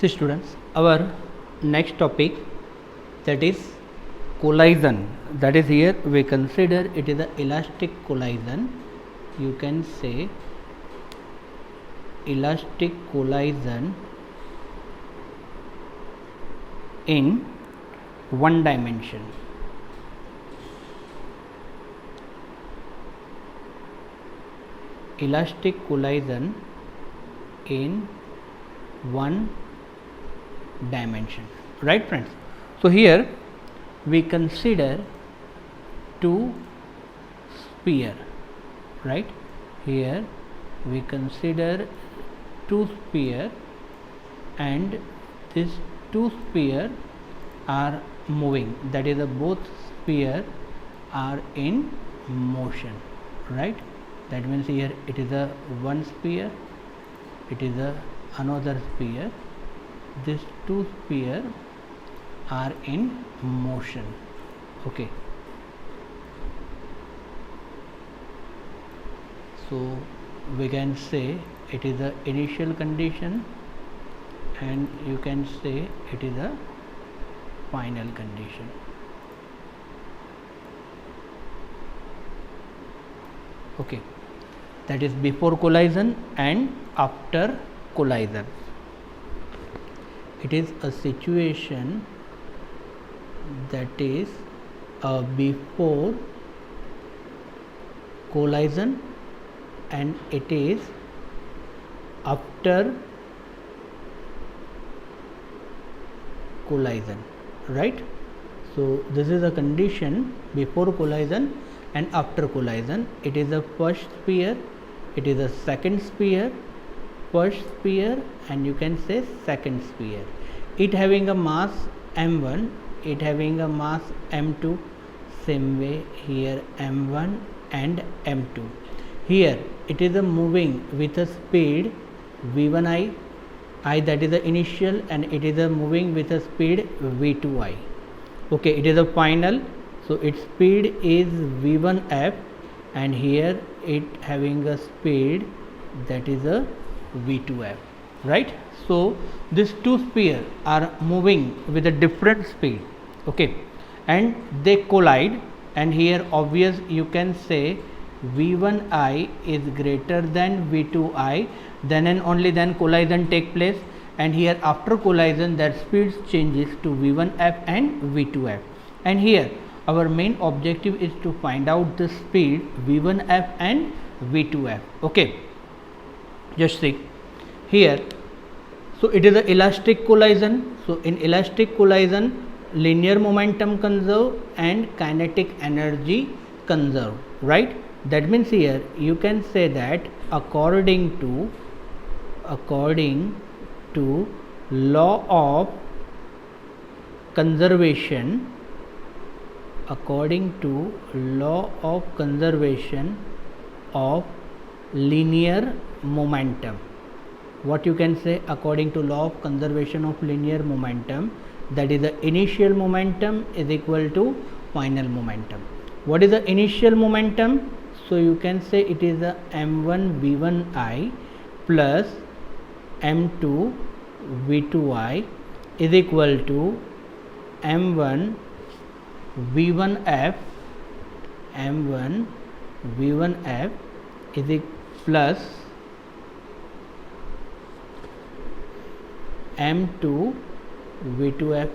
See students, our next topic, that is collision. That is, here we consider it is a elastic collision. You can say elastic collision in one dimension. Elastic collision in one dimension, right friends? So here we consider two sphere, right? Here we consider two sphere, and these two sphere are moving, that is both sphere are in motion, right? That means here it is a one sphere, it is a another sphere. These two sphere are in motion. Okay, so we can say it is a initial condition, and you can say it is a final condition. Okay, that is before collision and after collision. It is a situation that is before collision, and it is after collision, right? So this is a condition before collision and after collision. It is a first sphere, it is a second sphere, first sphere, and you can say second sphere. It having a mass m1, it having a mass m2. Same way here m1 and m2. Here it is a moving with a speed v1 I that is the initial, and it is a moving with a speed v2 I. Okay, it is a final, so its speed is v1 f, and here it having a speed that is a v2 f, right? So these two sphere are moving with a different speed, okay, and they collide, and here obvious you can say v1 I is greater than v2 I, then and only then collision take place, and here after collision that speed changes to v1 f and v2 f, and here our main objective is to find out the speed v1 f and v2 f. Okay, just see here. So it is a elastic collision. So in elastic collision, linear momentum conserve and kinetic energy conserve, right? That means here you can say that according to law of conservation, according to law of conservation of linear momentum, what you can say, according to law of conservation of linear momentum, that is the initial momentum is equal to final momentum. What is the initial momentum? So you can say it is the m1 v1 I plus m2 v2 I is equal to m1 v1 f, m1 v1 f is plus m2 v2 f,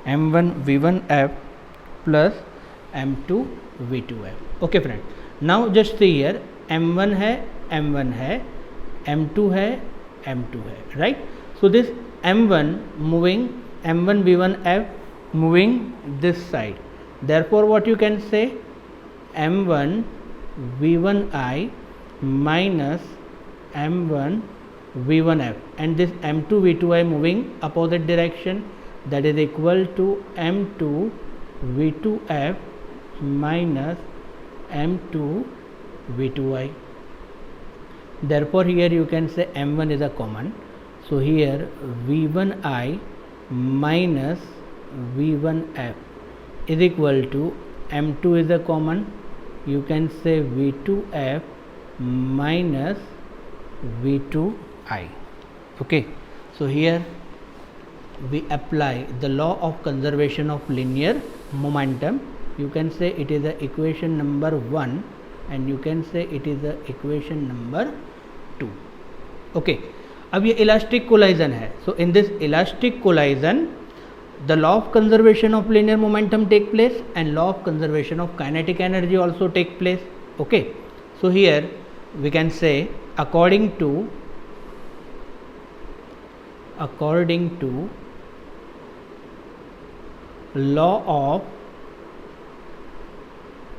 m1 v1 f plus m2 v2 f. Okay friend, now just see here m1 है, m1 है, m2 है, m2 है, right? So this m1 moving, m1 v1 f moving this side, therefore what you can say, m1 v1 I minus m1 v1 f, and this m2 v2 I moving opposite direction, that is equal to m2 v2 f minus m2 v2 I. Therefore here you can say m1 is a common, so here v1 I minus v1 f is equal to m2 is a common, you can say v2f minus v2i. Okay, so here we apply the law of conservation of linear momentum. You can say it is the equation number 1 and you can say it is the equation number 2. Okay, अब ये elastic collision है. So in this elastic collision, the law of conservation of linear momentum take place and law of conservation of kinetic energy also take place. Okay, so here we can say according to law of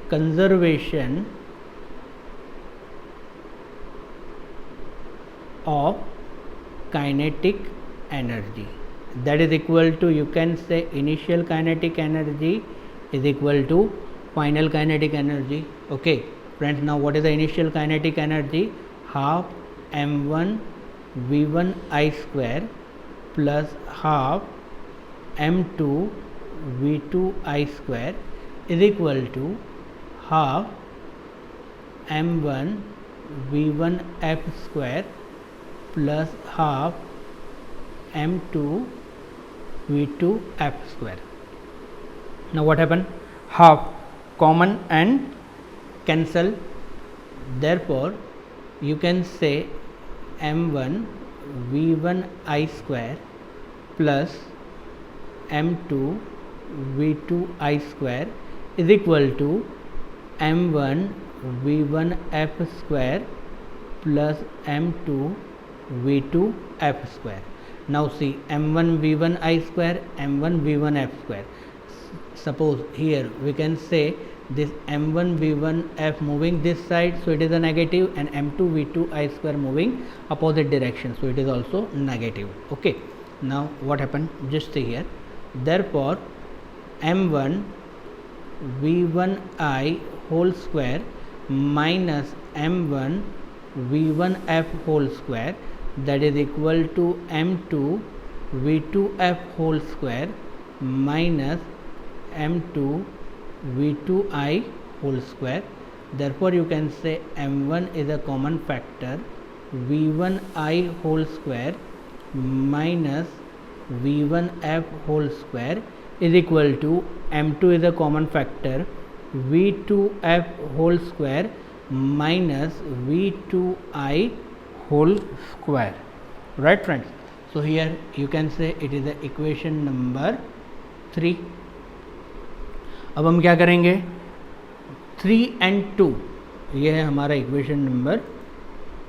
conservation of kinetic energy, that is equal to, you can say, initial kinetic energy is equal to final kinetic energy. Okay friends, now what is the initial kinetic energy? Half m1 v1 I square plus half m2 v2 I square is equal to half m1 v1 f square plus half m2 v2 f square. Now what happened? Half common and cancel, therefore you can say m1 v1 I square plus m2 v2 I square is equal to m1 v1 f square plus m2 v2 f square. Now see m1 v1 I square, m1 v1 f square. Suppose here we can say this m1 v1 f moving this side, so it is a negative, and m2 v2 I square moving opposite direction, so it is also negative. Okay, now what happened? Just see here, therefore m1 v1 I whole square minus m1 v1 f whole square, that is equal to m2 v2 f whole square minus m2 v2 I whole square. Therefore you can say m1 is a common factor, v1 I whole square minus v1 f whole square is equal to m2 is a common factor, v2 f whole square minus v2 I whole square. Right friends, so here you can say it is the equation number 3. अब हम क्या करेंगे? 3 and 2, ये है हमारा equation number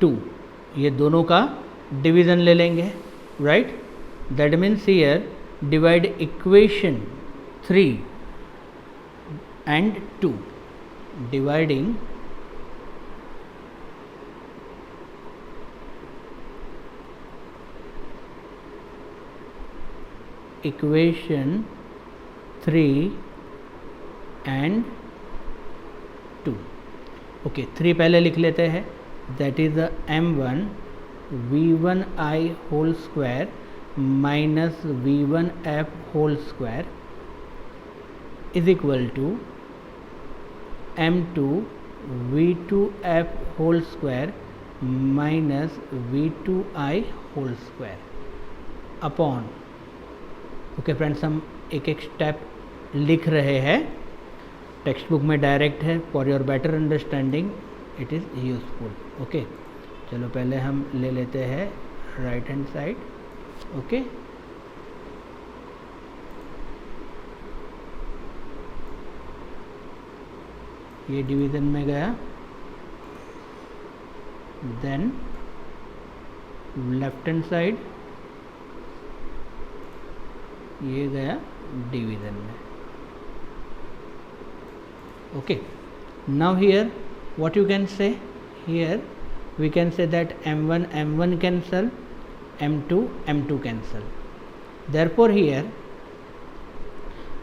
2, ये दोनों का डिवीज़न ले लेंगे. Right, that means here divide equation 3 and 2, dividing equation 3 and 2. Okay, 3 पहले लिख लेते हैं, that is m1 v1 I whole square minus v1 f whole square is equal to m2 v2 f whole square minus v2 I whole square upon. Okay friends, हम एक एक step लिख रहे हैं, टेक्स्ट बुक में direct है, for your better understanding it is useful. Okay, चलो पहले हम ले लेते हैं राइट हैंड साइड. ओके, ये डिवीज़न में गया, देन लेफ्ट हैंड साइड ये गया डिवीज़न में. Okay, now here what you can say? Here we can say that m1 m1 cancel, m2 m2 cancel. Therefore here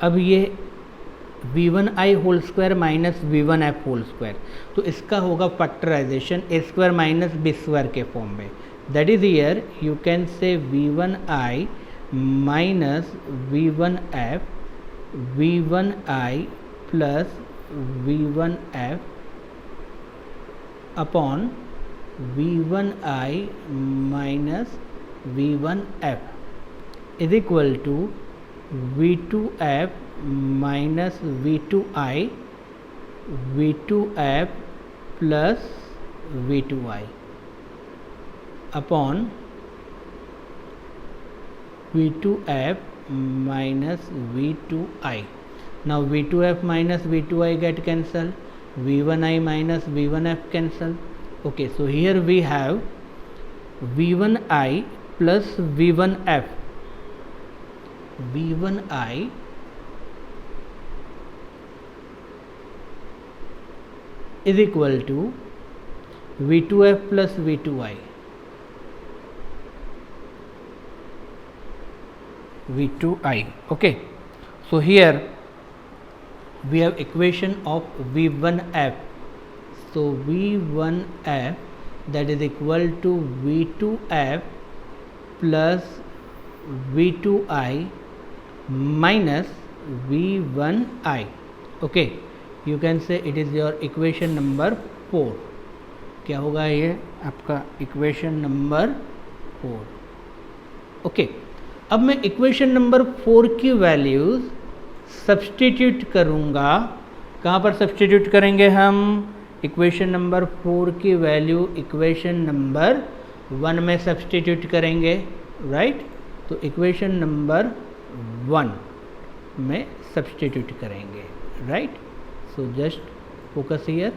अब ये v1 I whole square minus v1 f whole square, तो इसका होगा factorization a square minus b square के form में. That is here you can say v1 I minus v1 f v1 I plus v1 f upon v1 I minus v1 f. is equal to V2F minus V2I, V2F plus V2I upon V2F minus V2I. Now V2F minus V2I get cancelled, V1I minus V1F cancel. Okay, so here we have V1I plus V1F. V1I is equal to V2F plus V2I. V2I. Okay, so here we have equation of V1F. So V1F, that is equal to V2F plus V2I minus V1I. Okay, you can say it is your equation number 4. क्या होगा ये आपका equation number 4. Okay, अब मैं equation number 4 की values substitute करूँगा. कहाँ पर सब्सटीट्यूट करेंगे हम? इक्वेशन नंबर 4 की वैल्यू इक्वेशन नंबर 1 में सब्सटीट्यूट करेंगे, राइट? तो इक्वेशन नंबर 1 में सब्सटीट्यूट करेंगे, right? So just focus here.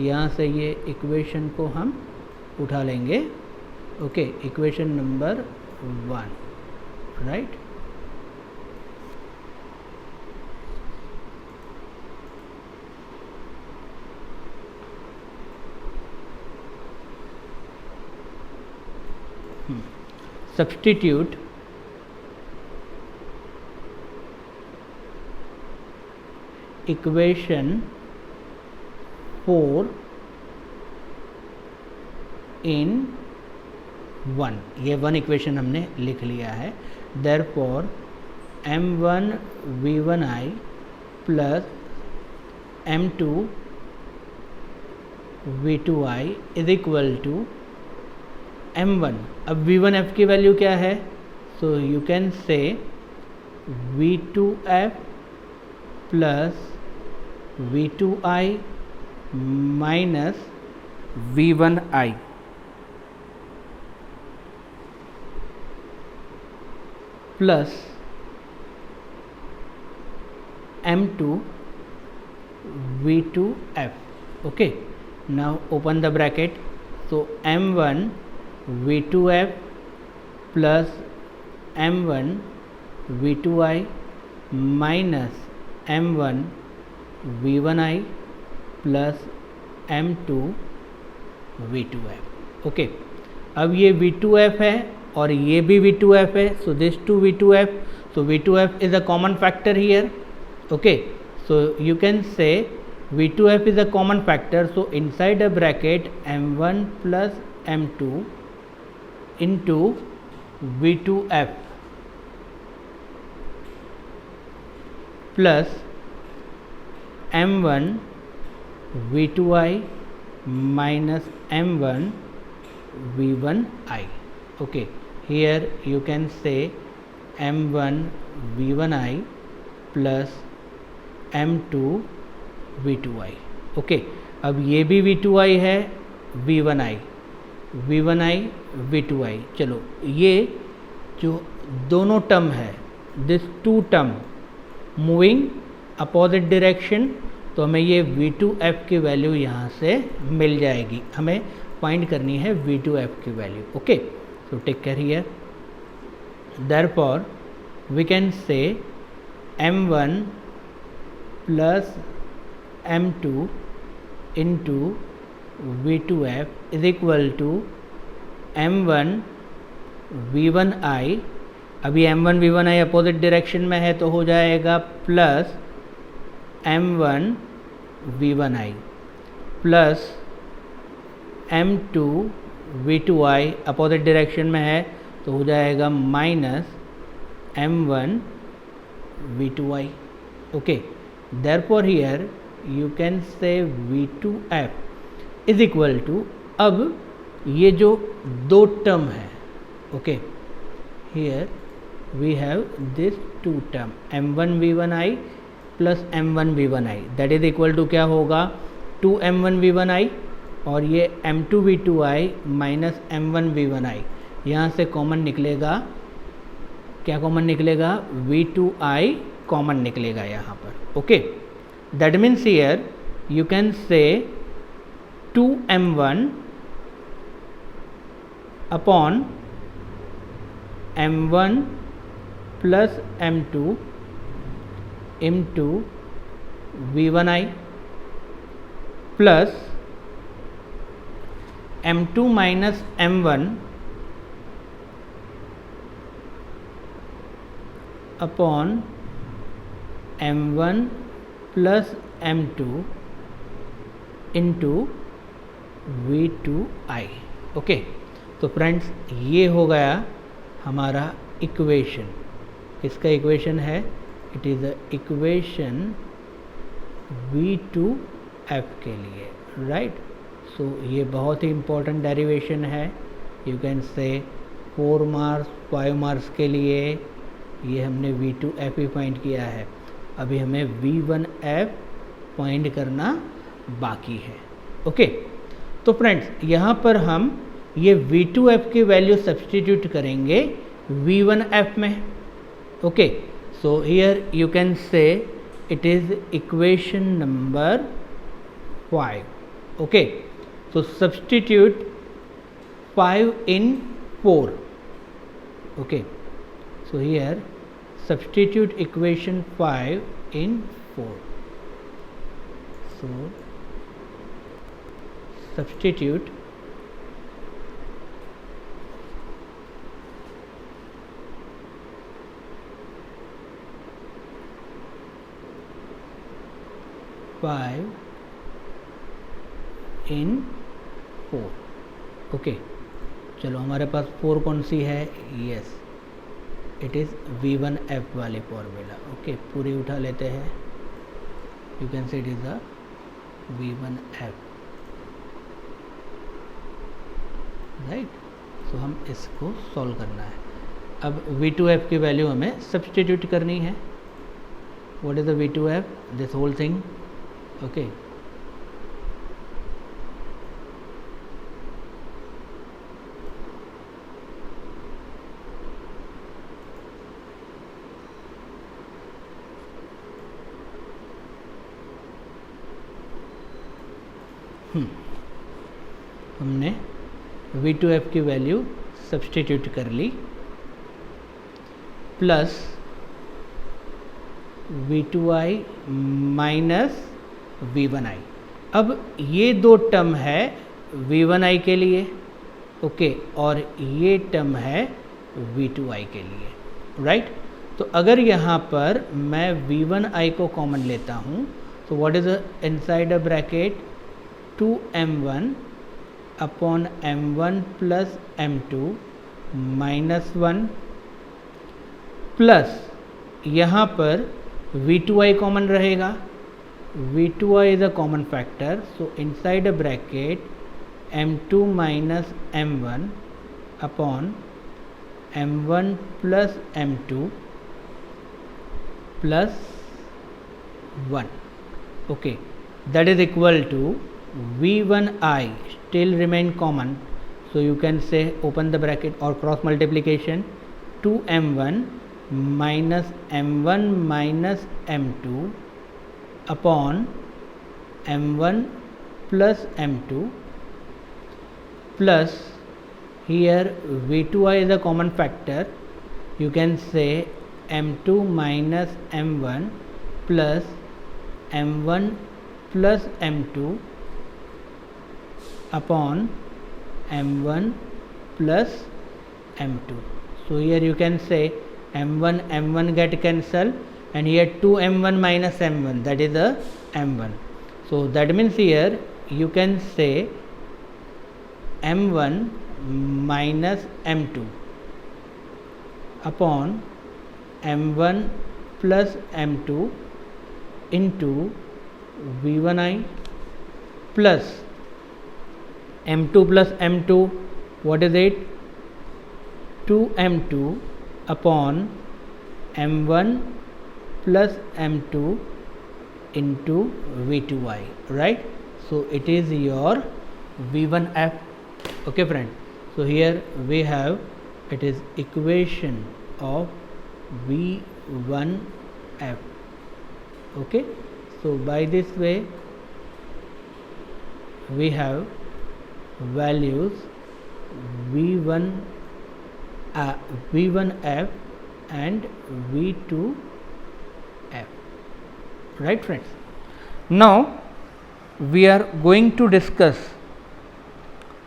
यहाँ से ये इक्वेशन को हम उठा लेंगे. Okay, equation number 1, right? Substitute equation 4 in 1. ये 1 इक्वेशन हमने लिख लिया है. Therefore M1 V1I plus M2 V2I is equal to M1. अब V1F की वैल्यू क्या है? सो you can say V2F plus V2I minus V1I plus M2 V2F. Okay, now open the bracket. So M1 V2F plus M1 V2I minus M1 V1I plus M2 V2F. Okay, अब ये V2F है और ये भी V2F है. So this two V2F. So V2F is a common factor here. Okay, so you can say V2F is a common factor. So inside a bracket M1 plus M2 into V2F plus M1 V2I minus M1 V1I. Okay, here you can say M1 V1I plus M2 V2I. Okay, अब ये भी V2I है, V1I V2I. चलो, ये जो दोनों term है, this two term moving opposite direction, तो हमें ये V2F की वैल्यू यहाँ से मिल जाएगी. हमें फाइंड करनी है V2F की वैल्यू. Okay, so take care here. Therefore we can say M1 plus M2 into V2F is equal to M1 V1I. अभी M1 V1I अपोजिट डायरेक्शन में है तो हो जाएगा plus M1 V1I plus M2 V2I opposite direction में है तो हो जाएगा minus M1 V2I. Okay, therefore here you can say V2F is equal to, अब ये जो दो टर्म है, okay, here we have this two term m1 v1i plus m1 v1i that is equal to क्या होगा 2 m1 v1i और ये m2 v2i minus m1 v1i, यहाँ से कॉमन निकलेगा, क्या कॉमन निकलेगा v2i कॉमन निकलेगा यहाँ पर. Okay, that means here you can से 2m1 upon m1 plus m2 into v1i plus m2 minus m1 upon m1 plus m2 into v2i. Okay, तो फ्रेंड्स ये हो गया हमारा इक्वेशन. इसका इक्वेशन है, it is the equation v2f के लिए, राइट. सो ये बहुत ही इम्पोर्टेंट डेरिवेशन है. यू कैन से 4 मार्क्स 5 मार्क्स के लिए ये हमने v2f ही फाइंड किया है. अभी हमें v1f फाइंड करना बाकी है. ओके, तो फ्रेंड्स यहाँ पर हम ये v2f की वैल्यू सब्सटीट्यूट करेंगे v1f में. Okay, so here you can say it is equation number 5. okay, so substitute 5 in 4. okay, so here substitute equation 5 in 4. so substitute 5 in 4. Okay, चलो हमारे पास 4 कौन सी है, यस इट इज़ v1f वाली formula. Okay, पूरी उठा लेते हैं. You can say it is the v1f, right. So हम इसको सॉल्व करना है. अब v2f की वैल्यू हमें सब्सटीट्यूट करनी है. What is the v2f, this whole thing. Okay, हमने v2f की वैल्यू सब्सटीट्यूट कर ली प्लस v2i माइनस v1i. अब ये दो टर्म है v1i के लिए. ओके, और ये टर्म है v2i के लिए, राइट. तो अगर यहाँ पर मैं v1i को कॉमन लेता हूँ तो what is inside a bracket 2m1 upon m1 plus m2 minus 1 plus यहाँ पर v2i कॉमन रहेगा. v2i is a common factor, so inside a bracket m2 minus m1 upon m1 plus m2 plus 1. okay, that is equal to v1i still remain common, so you can say open the bracket or cross multiplication 2m1 minus m1 minus m2 upon m1 plus m2 plus here v2i is a common factor, you can say m2 minus m1 plus m1 plus m2 upon m1 plus m2. so here you can say m1 get cancel and here 2m1 minus m1, that is the m1. so that means here you can say m1 minus m2 upon m1 plus m2 into v1i plus m2 plus m2, what is it, 2m2 upon m1 plus m2 into v2i, right? So it is your v1f. Okay friend, so here we have, it is equation of v1f. Okay, so by this way we have values v1 v1f and v2f, right friends? Now we are going to discuss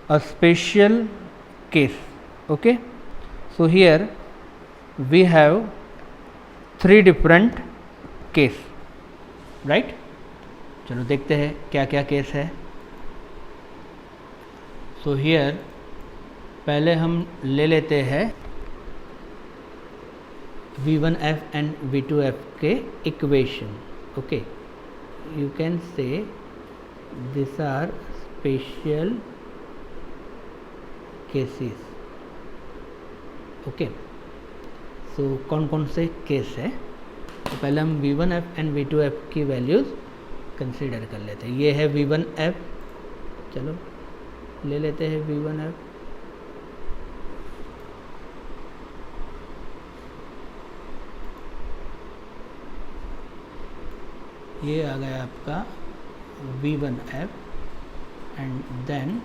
a special case. Okay, so here we have 3 different case, right? चलो देखते हैं क्या क्या case है. So here पहले हम ले लेते हैं v1f एंड v2f के equation. Okay, you can say this are special cases. Okay, so कौन कौन से केस है? तो पहले हम v1f एंड v2f की वैल्यूज़ कंसीडर कर लेते हैं. ये है v1f, चलो ले लेते हैं v1f. ये आ गया आपका v1f एंड देन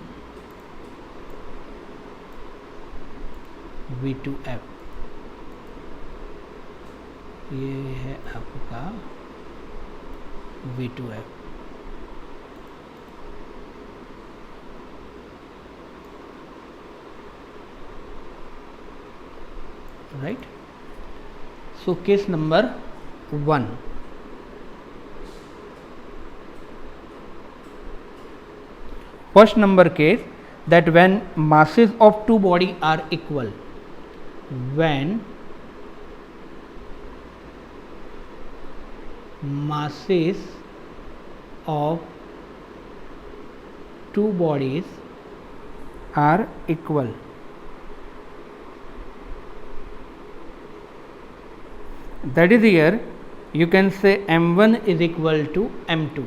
v2f. ये है आपका v2f. Right. So case number 1. First number case, that when masses of two body are equal, when masses of two bodies are equal, that is here you can say m1 is equal to m2.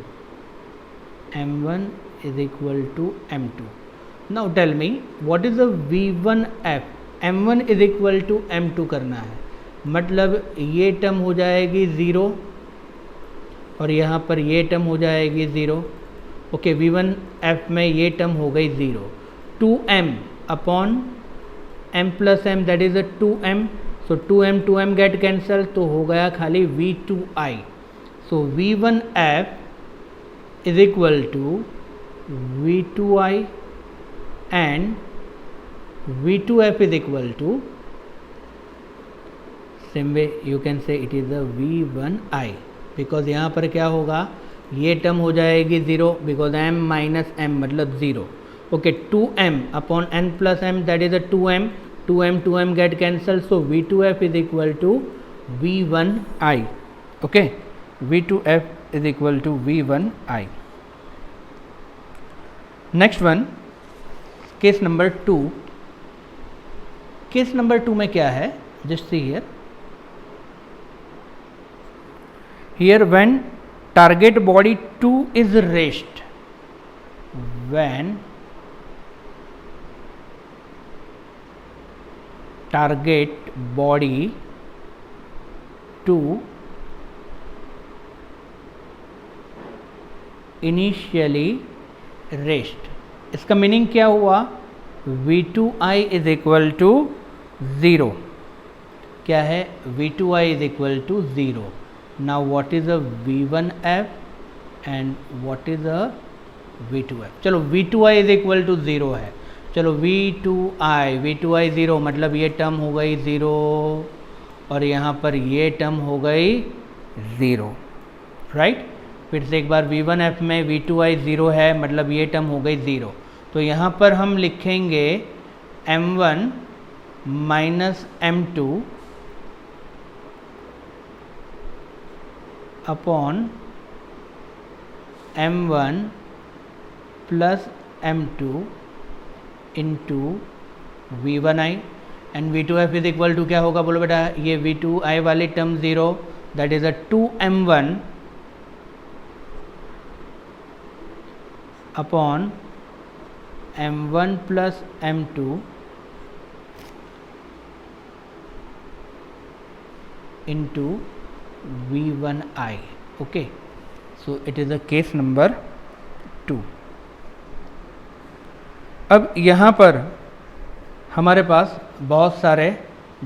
m1 is equal to m2. Now tell me what is the v1f. m1 is equal to m2 करना है, मतलब ये term हो जाएगी 0 और यहाँ पर ये टर्म हो जाएगी 0. ओके, v1f में ये टर्म हो गई 0. 2m upon m plus m, that is 2m. So 2m get cancel, तो हो गया खाली v2i. So v1f is equal to v2i and v2f is equal to, same way you can say it is a v1i, because यहाँ पर क्या होगा, ये term हो जाएगी 0 बिकॉज m माइनस m मतलब 0. Okay, 2m upon n plus m, that is 2m. 2m get cancel, so v2f is equal to v1i. Okay, v2f is equal to v1i. Next one, case number 2. Case number 2 में क्या है, just see here. Here when target body 2 is rest, when target body 2 initially rest. इसका meaning क्या हुआ, v2i is equal to 0. क्या है, v2i is equal to 0. Now what is a v1f and what is a v2f. चलो v2i is equal to 0 है. चलो v2i 0 मतलब ये टर्म हो गई 0 और यहाँ पर ये टर्म हो गई 0. राइट. फिर से एक बार v1f में v2i 0 है, मतलब ये टर्म हो गई 0. तो यहाँ पर हम लिखेंगे m1 minus m2 upon m1 plus m2 into v1i. And V2F is equal to क्या होगा बोलो बेटा, ये V2I वाली term 0, that is a 2m1 upon m1 plus m2 into V1I. okay, so it is a case number 2. अब यहाँ पर हमारे पास बहुत सारे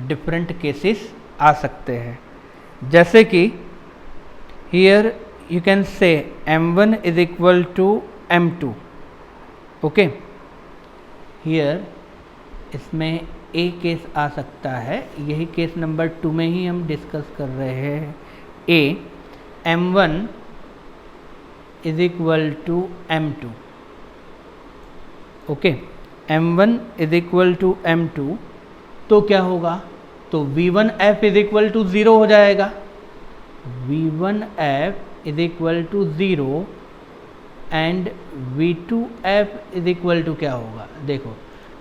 डिफरेंट केसेस आ सकते हैं, जैसे कि here you can say m1 is equal to m2. okay, here इसमें ए केस आ सकता है, यही केस नंबर 2 में ही हम डिस्कस कर रहे हैं. A m1 is equal to m2. Okay, m1 is equal to m2, तो क्या होगा, तो V1F इज इक्वल टू 0 हो जाएगा. V1F is equal to 0 and V2F is equal to क्या होगा, देखो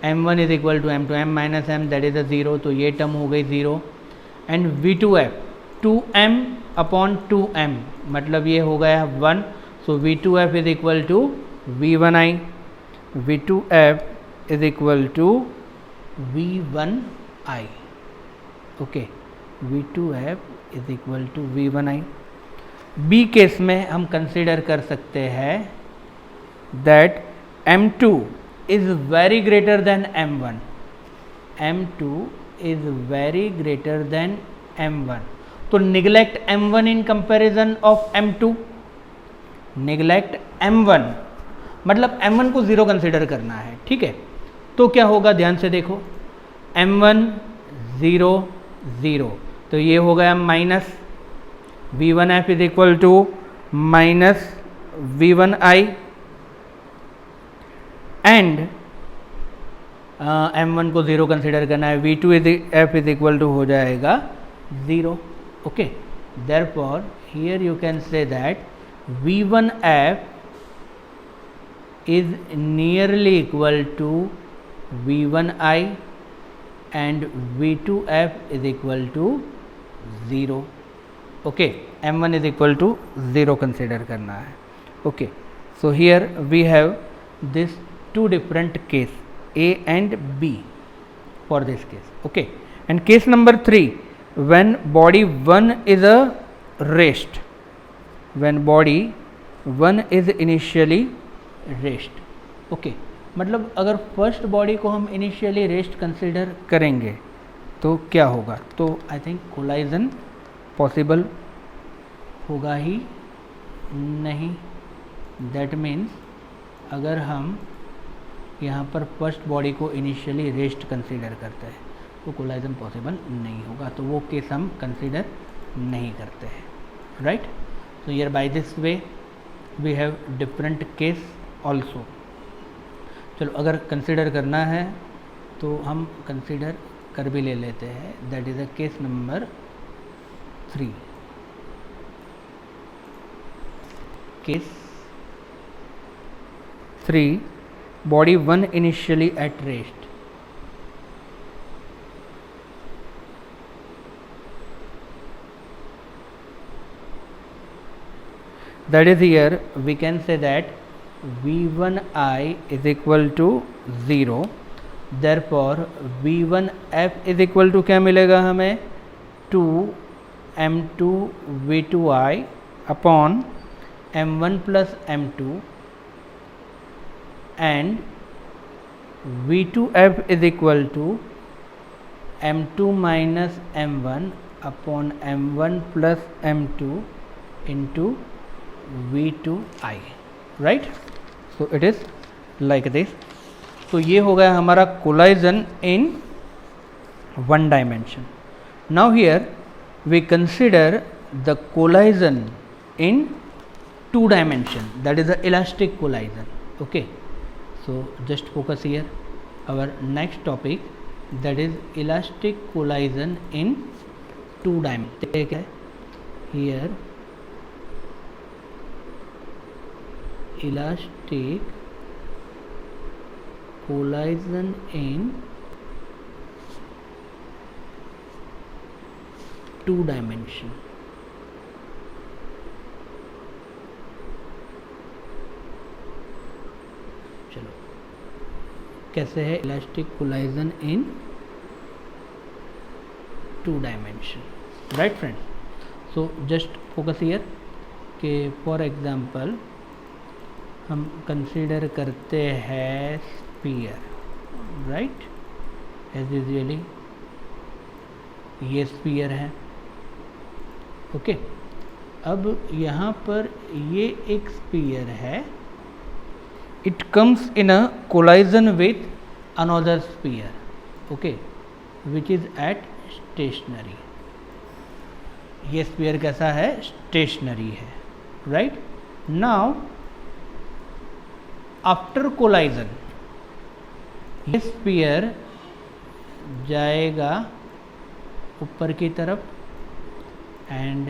m1 is equal to m2, m minus m that is a 0, तो ये टर्म हो गई 0. And V2F 2m upon 2m मतलब ये हो गया 1, so V2F is equal to V1I. V2F is equal to V1I. Okay, V2F is equal to V1I. B case में हम कंसिडर कर सकते हैं that m2 is very greater than m1. m2 is very greater than m1. तो neglect m1 in comparison of m2. neglect m1 मतलब m1 को 0 consider करना है, ठीक है. तो क्या होगा, ध्यान से देखो, m1 0 0, तो ये हो गया minus V1F is equal to minus V1I and m1 को 0 कंसिडर करना है, V2F इज इक्वल टू हो जाएगा 0. Okay, therefore here you can say that V1F is nearly equal to V1I and V2F is equal to 0. Okay, m1 is equal to 0 consider करना है. Okay, so here we have this two different case A and B for this case. okay, and case number 3, when body 1 is a rest, when body 1 is initially rest. okay, मतलब अगर first body को हम initially rest consider करेंगे तो क्या होगा, तो I think collision possible होगा ही नहीं. दैट मीन्स अगर हम यहाँ पर फर्स्ट बॉडी को इनिशियली रेस्ट कंसीडर करते हैं तो कोलाइजन पॉसिबल नहीं होगा, तो वो केस हम कंसीडर नहीं करते हैं. Right, so here by this way we have different case also. चलो, अगर कंसीडर करना है तो हम कंसीडर कर भी ले लेते हैं, that is a case number 3. Case 3, body 1 initially at rest. That is, here we can say that V1I is equal to 0. Therefore V1F is equal to क्या मिलेगा हमें, 2 m2 V2I upon m1 plus m2 and V2F is equal to m2 minus m1 upon m1 plus m2 into V2I. right, so it is like this. तो ये हो गया हमारा collision in one dimension. Now here we consider the collision in two dimension, that is the elastic collision. Okay, so just focus here, our next topic, that is elastic collision in two dimensions. Take here elastic collision in 2 dimension. चलो कैसे है elastic collision in 2 dimension, right friend. So just focus here कि for example हम consider करते हैं sphere, right, as usually ये sphere है, okay. अब यहाँ पर ये एक स्फीयर है, it comes in a collision with another sphere, okay, which is at stationary. ये स्फीयर कैसा है, स्टेशनरी है, राइट। नाउ आफ्टर कोलाइजन ये स्फीयर जाएगा ऊपर की तरफ and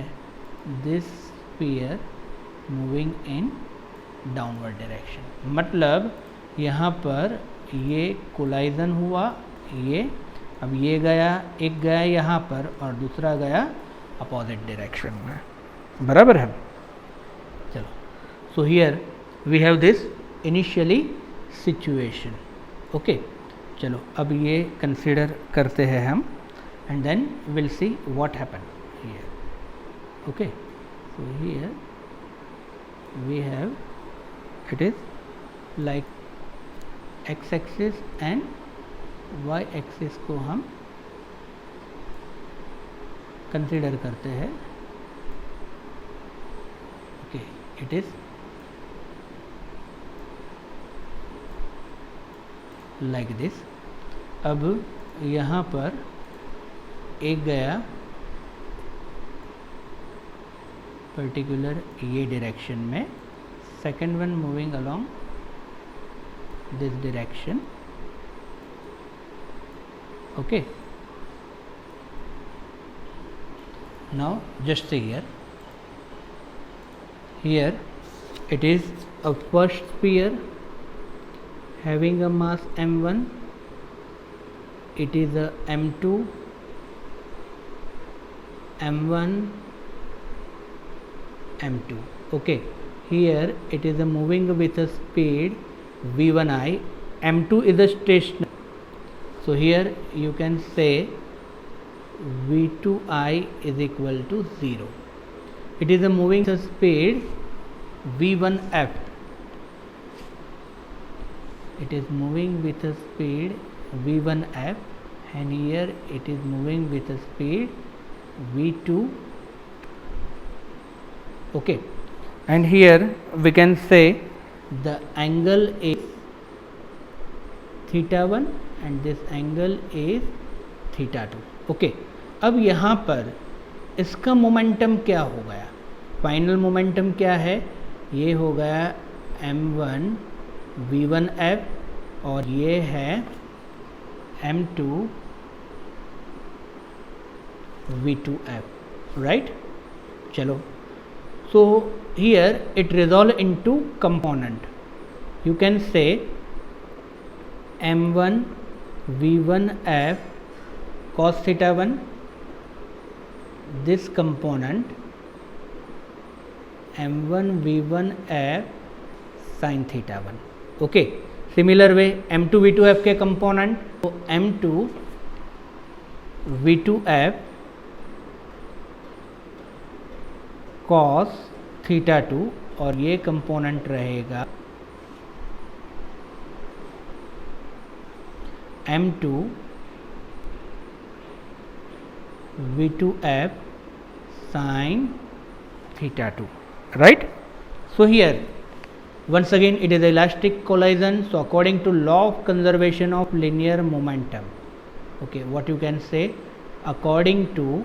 this sphere moving in downward direction. मतलब यहाँ पर ये कोलाइजन हुआ, ये अब ये गया, एक गया यहाँ पर और दूसरा गया अपोजिट डायरेक्शन में, बराबर है। चलो, so here we have this initially situation, okay. चलो अब ये कंसीडर करते हैं हम and then will see what happen here, okay. So here we have it is like X axis and Y axis को हम कंसीडर करते हैं, okay. It is like this. अब यहाँ पर एक गया पर्टिकुलर ये डायरेक्शन में, second one moving along this direction, okay. Now just see here it is a first sphere having a mass m1, it is a m2, m1, m2, okay. Here it is a moving with a speed v1i, m2 is a stationary, so here you can say v2i is equal to 0. It is a moving with a speed v1f, it is moving with a speed v1f and here it is moving with a speed v2, okay. And here we can say the angle is theta 1 and this angle is theta 2, okay. अब यहाँ पर इसका momentum क्या हो गया, final momentum क्या है, ये हो गया m1 v1f और ये है m2 v2f, राइट। चलो, so here it resolve into component, you can say m1 v1f cos theta 1, this component m1 v1f sin theta 1, okay. Similar way m2 v2f के component, तो m2 v2f cos theta 2 और ये component रहेगा m2 v2f sin theta 2, right. So here once again it is elastic collision, so according to law of conservation of linear momentum, okay, what you can say, according to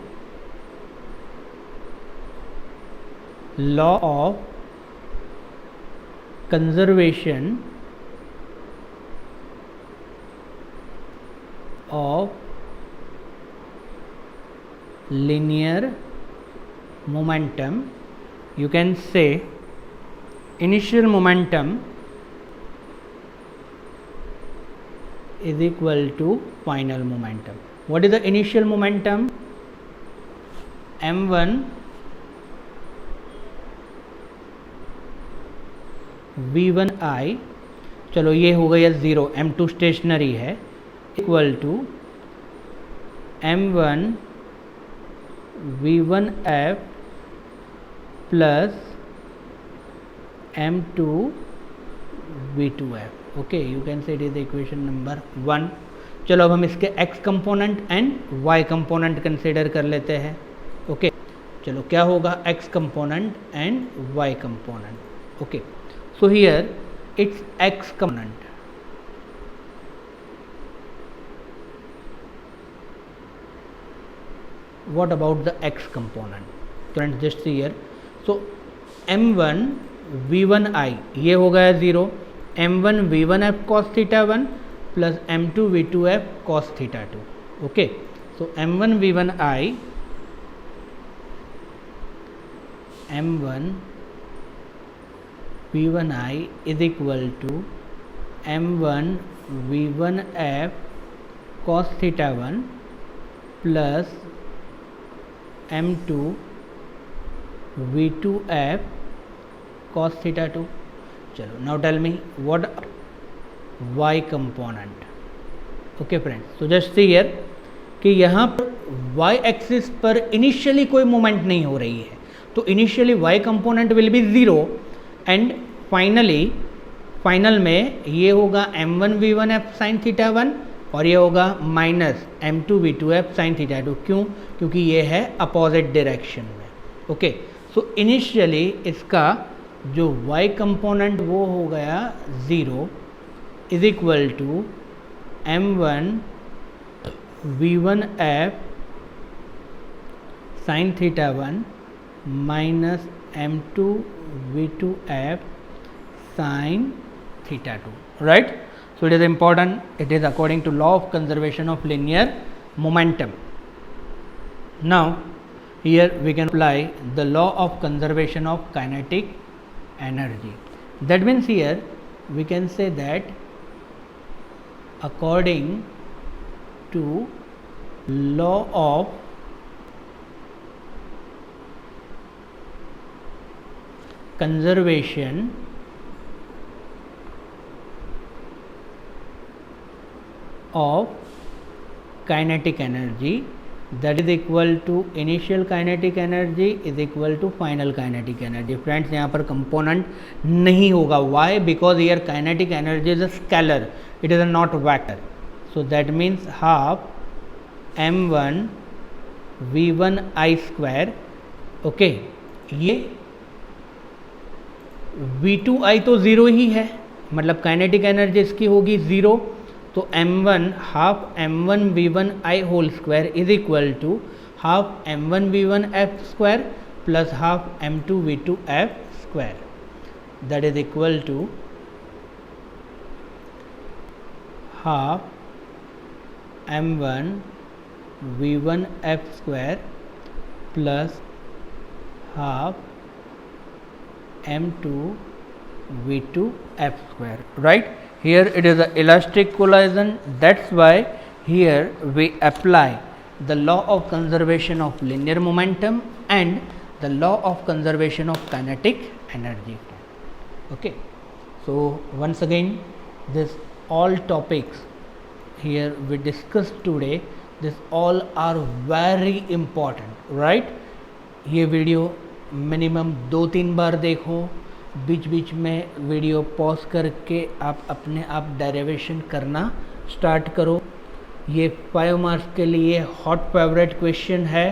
law of conservation of linear momentum, you can say initial momentum is equal to final momentum. What is the initial momentum? m1 v1i, चलो ये हो गया 0, m2 stationary है, equal to m1 v1f plus m2 v2f. Okay, you can say it is equation number 1. चलो अब हम इसके x component and y component consider कर लेते हैं. ओके, चलो क्या होगा x component and y component. Okay, so here it's x component. What about the x component? Friends, just see here. So m1 v1i ये हो गया 0, m1 v1f cos theta 1 plus m2 v2f cos theta 2. Okay, so m1 v1i is equal to m1 v1f cos theta 1 plus m2 v2f cos theta 2. चलो, now tell me what y component. Okay friends, so just see here कि यहाँ पर y axis पर initially कोई movement नहीं हो रही है, तो initially y component will be 0 and final में ये होगा m1 v1f sin थीटा 1 और ये होगा minus m2 v2f sin theta 2. क्यों? क्योंकि ये है अपोजिट डायरेक्शन में. ओके, सो इनिशियली इसका जो y कंपोनेंट वो हो गया 0 is equal to m1 v1f sin theta 1 minus m2 v2f sin theta 2. Right? So it is important. It is according to law of conservation of linear momentum. Now here we can apply the law of conservation of kinetic energy. That means here we can say that according to law of conservation of kinetic energy, that is equal to initial kinetic energy is equal to final kinetic energy. Friends, यहाँ पर component नहीं होगा. Why? Because here kinetic energy is a scalar, it is a not vector. So that means half m1 v1 I square. Okay, ये v2i तो 0 ही है, मतलब kinetic energy इसकी होगी 0. तो m1 half m1 v1 i whole square is equal to half m1 v1 f square plus half m2 v2 f square. That is equal to half m1 v1 f square plus half m2 v2 f square. Right? Here it is an elastic collision. That's why here we apply the law of conservation of linear momentum and the law of conservation of kinetic energy. Okay, so once again, this all topics here we discussed today, this all are very important. Right? ये video minimum 2-3 बार देखो, बीच बीच में video pause करके आप अपने आप derivation करना start करो. ये 5 मार्क्स के लिए हॉट फेवरेट क्वेश्चन है,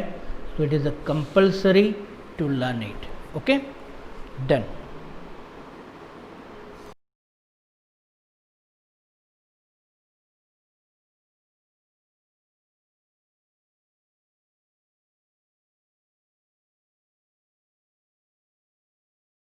so it is a compulsory to learn it. Okay, done.